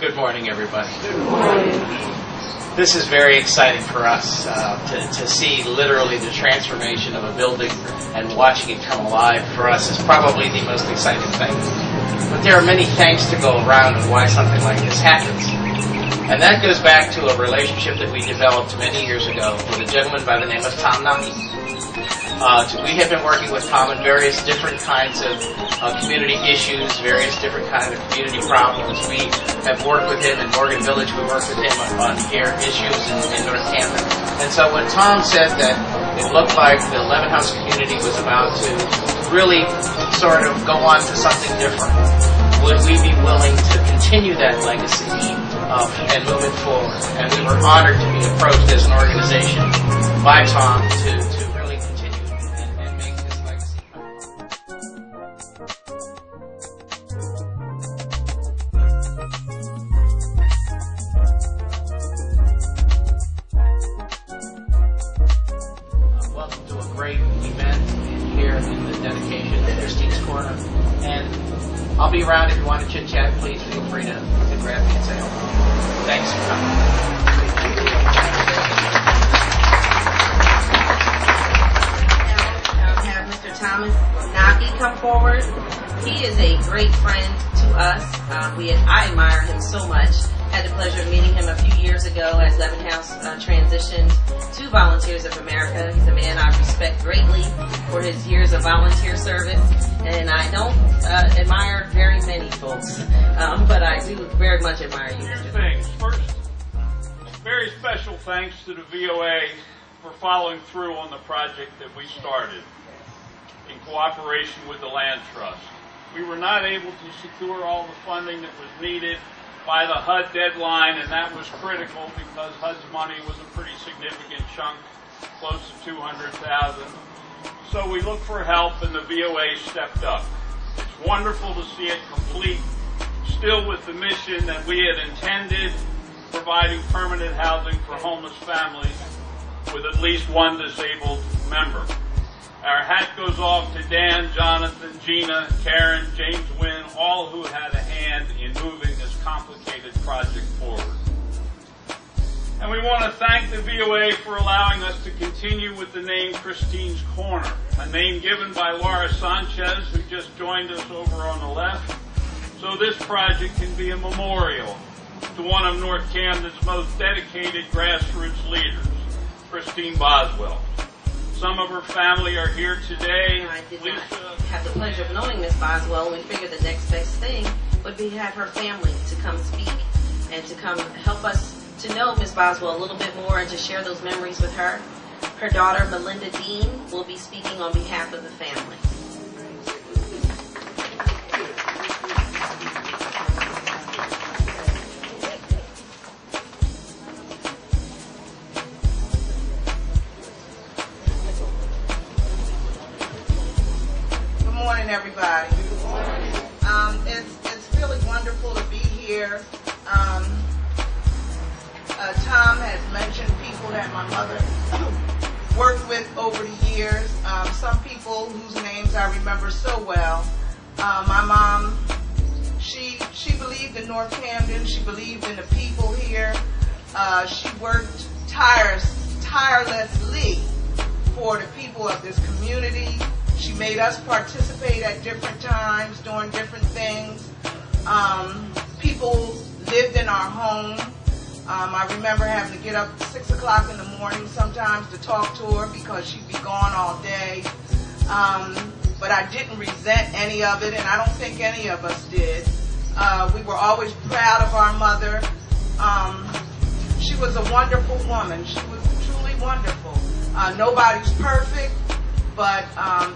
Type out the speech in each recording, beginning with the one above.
Good morning, everybody. Good morning. This is very exciting for us to see literally the transformation of a building and watching it come alive. For us is probably the most exciting thing. But there are many thanks to go around of why something like this happens. And that goes back to a relationship that we developed many years ago with a gentleman by the name of Tom Naki. We have been working with Tom on various different kinds of community issues, various different kinds of community problems. We have worked with him in Morgan Village. We worked with him on air issues in North Camden. And so when Tom said that it looked like the Lemon House community was about to really sort of go on to something different, would we be willing to continue that legacy and move it forward? And we were honored to be approached as an organization by Tom to really continue and make this legacy come. Welcome to a great event here in the dedication to Christine's Corner. And I'll be around if you want to chit-chat. Please feel free to grab me and say hello. Thanks for coming. I'll have Mr. Thomas Naki come forward. He is a great friend to us. I admire him so much. Had the pleasure of meeting him a few years ago as Lemon House transitioned to Volunteers of America. He's a man I respect greatly for his years of volunteer service. And I don't admire very many folks, but I do very much admire you. Two things. First, very special thanks to the VOA for following through on the project that we started in cooperation with the Land Trust. We were not able to secure all the funding that was needed by the HUD deadline, and that was critical because HUD's money was a pretty significant chunk, close to $200,000. So we looked for help, and the VOA stepped up. It's wonderful to see it complete, still with the mission that we had intended, providing permanent housing for homeless families with at least one disabled member. Our hat goes off to Dan, Jonathan, Gina, Karen, James Wynn, all who had a hand in moving this complicated project forward. And we want to thank the VOA for allowing us to continue with the name Christine's Corner, a name given by Laura Sanchez, who just joined us over on the left. So this project can be a memorial to one of North Camden's most dedicated grassroots leaders, Christine Boswell. Some of her family are here today. I did not have the pleasure of knowing Miss Boswell. We figured the next best thing would be to have her family to come speak and to come help us to know Miss Boswell a little bit more and to share those memories with her. Her daughter, Melinda Dean, will be speaking on behalf of the family. Good morning, everybody. It's really wonderful to be here. Tom has mentioned people that my mother worked with over the years. Some people whose names I remember so well. My mom, she believed in North Camden. She believed in the people here. She worked tirelessly for the people of this community. She made us participate at different times, doing different things. People lived in our home. I remember having to get up at 6 o'clock in the morning sometimes to talk to her because she'd be gone all day. But I didn't resent any of it, and I don't think any of us did. We were always proud of our mother. She was a wonderful woman. She was truly wonderful. Nobody's perfect, but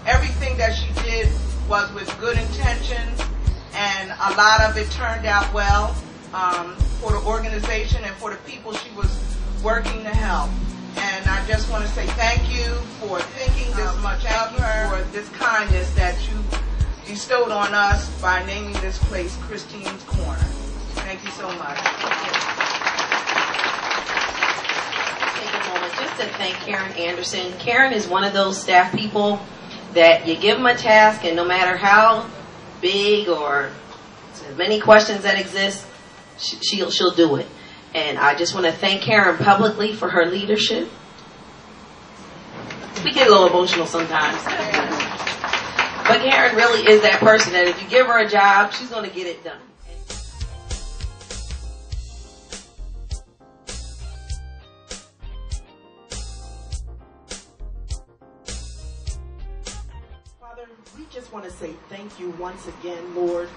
everything that she did was with good intentions, and a lot of it turned out well. For the organization and for the people she was working to help. And I just want to say thank you for thinking this much of her, for this kindness that you bestowed on us by naming this place Christine's Corner. Thank you so much. Take a moment just to thank Karen Anderson. Karen is one of those staff people that you give them a task, and no matter how big or many questions that exist, she'll do it. And I just want to thank Karen publicly for her leadership. We get a little emotional sometimes. But Karen really is that person that if you give her a job, she's going to get it done. Father, we just want to say thank you once again, Lord,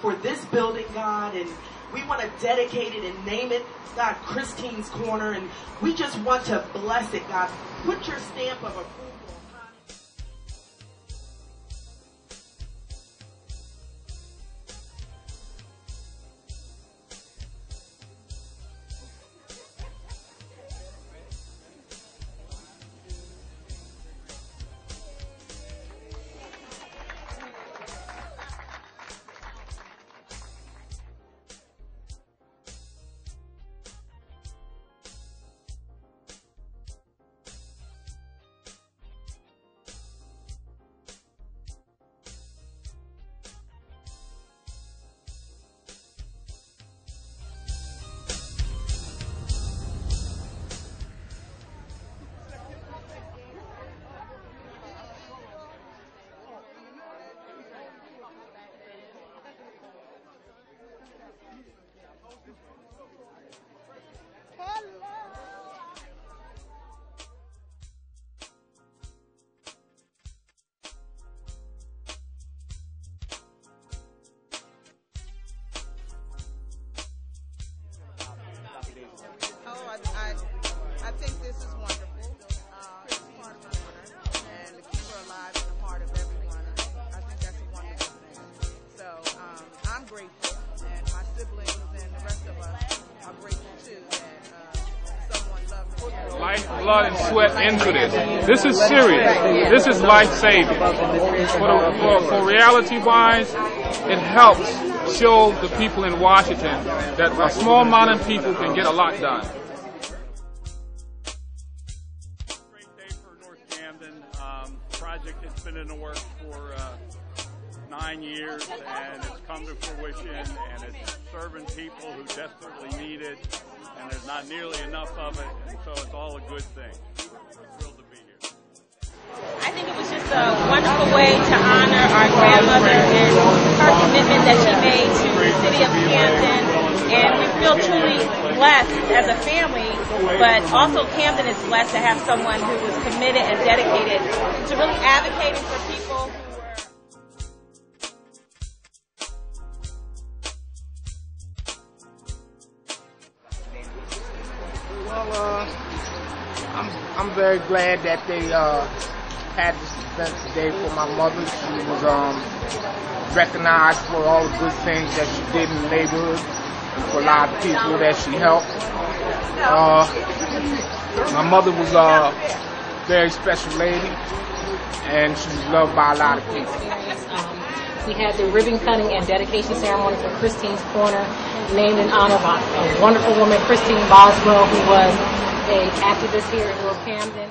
for this building, God, and we want to dedicate it and name it, God, Christine's Corner, and we just want to bless it, God. Put your stamp of approval upon it. I think this is wonderful. It's part of my honor, and to keep her alive in the heart of everyone, I think that's a wonderful thing. So I'm grateful, and my siblings and the rest of us are grateful too that someone loved me. Life, blood, and sweat into this. This is serious. This is life-saving. For reality-wise, it helps show the people in Washington that a small amount of people can get a lot done. Great day for North Camden. Project has been in the works for 9 years, and it's come to fruition, and it's serving people who desperately need it, and there's not nearly enough of it, and so it's all a good thing. We're thrilled to be here. I think it was just a wonderful way to honor our grandmother and her commitment that she made to the city of Camden. And we feel truly blessed as a family, but also Camden is blessed to have someone who was committed and dedicated to really advocating for people who were... Well, I'm very glad that they had this event today for my mother. She was recognized for all the good things that she did in the neighborhood and for a lot of people that she helped. My mother was a very special lady, and she was loved by a lot of people. We had the ribbon cutting and dedication ceremony for Christine's Corner, named in honor of a wonderful woman, Christine Boswell, who was an activist here in North Camden.